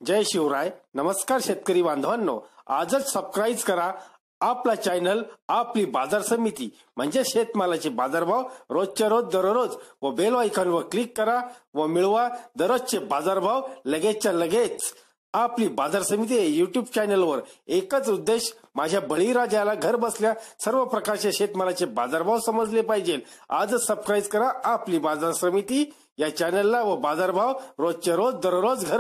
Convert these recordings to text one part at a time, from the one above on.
जय शिवराय. नमस्कार शेतकरी बांधवांनो, आजच सबस्क्राईब करा आपला चॅनल आपली बाजार समिती म्हणजे शेतमालाचे बाजारभाव रोजच्या रोज दररोज व बेल आयकॉनवर क्लिक करा व मिळवा दररोजचे बाजारभाव लगेचच्या लगेच. आपली बाजार समिती युट्यूब चॅनलवर एकच उद्देश, माझ्या बळीराजाला घर बसल्या सर्व प्रकारचे शेतमालाचे बाजारभाव समजले पाहिजे. आजच सबस्क्राईब करा आपली बाजार समिती या चॅनलला व बाजारभाव रोजच्या रोज दररोज घर.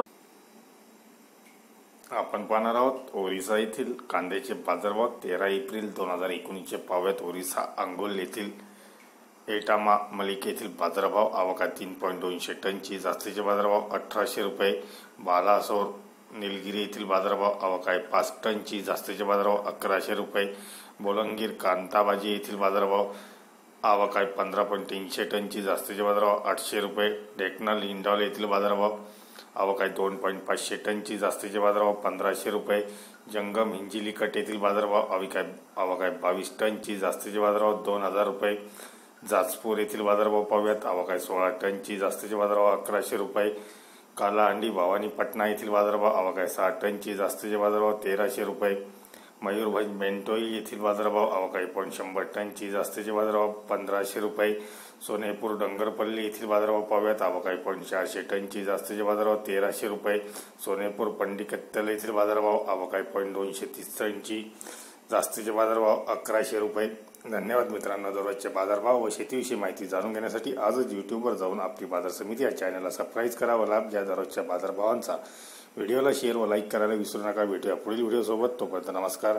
आपण पाहणार आहोत ओरिसा येथील कांद्याचे बाजारभाव 13 एप्रिल 2019 चे पाहूयात. ओरिसा अंगोल येथील एटामा मलिक येथील बाजारभाव आवका 3.200 टनची, जास्तीचे बाजारभाव 1800 रुपये. बालासोर निलगिरी येथील बाजारभाव आवका 5 टनची, जास्तीचे बाजारभाव 1100 रुपये. बोलंगीर कांताबाजी येथील बाजारभाव आवका 15.300 टनची, जास्तीचे बाजारभाव 800 रुपये. डेक्कन इंडॉल येथील बाजारभाव आवका 2.500 टनची, जास्तीचे बाजारभाव 1500 रुपये. जंगम हिंजिली कट येथील बाजारभाव आवका 22 टनची, जास्तीचे बाजारभाव 2000 रुपये. जाजपूर येथील बाजारभाव पाहूयात. आवका 16 टनची, जास्तीचे बाजारभाव 1100 रुपये. कालाहंडी भवानी पटना येथील बाजारभाव आवका 6 टनची, जास्तीचे बाजारभाव 1300 रुपये. मयूरभंज बेंटोई येथील बाजारभाव आवका 100 टनची, जास्तीचे बाजारभाव 1500 रुपये. सोनेपूर डंगरपल्ली येथील बाजारभाव पाहूयात. आवका 400 टनची, जास्तीचे बाजारभाव 1300 रुपये. सोनेपूर पंडिकत्तल येथील बाजारभाव आवका 230 टनची, जास्तीचे बाजारभाव 1100 रुपये. धन्यवाद मित्रांनो. दररोजचे बाजारभाव व शेतीविषयी माहिती जाणून घेण्यासाठी आजच यूट्यूबवर जाऊन आपली बाजार समिती या चॅनलला सबस्क्राईब करा व लाभ घ्या दररोजच्या बाजारभावांचा. व्हिडिओला शेअर व लाईक करायला विसरू नका. भेटूया पुढील व्हिडिओ सोबत. तोपर्यंत नमस्कार.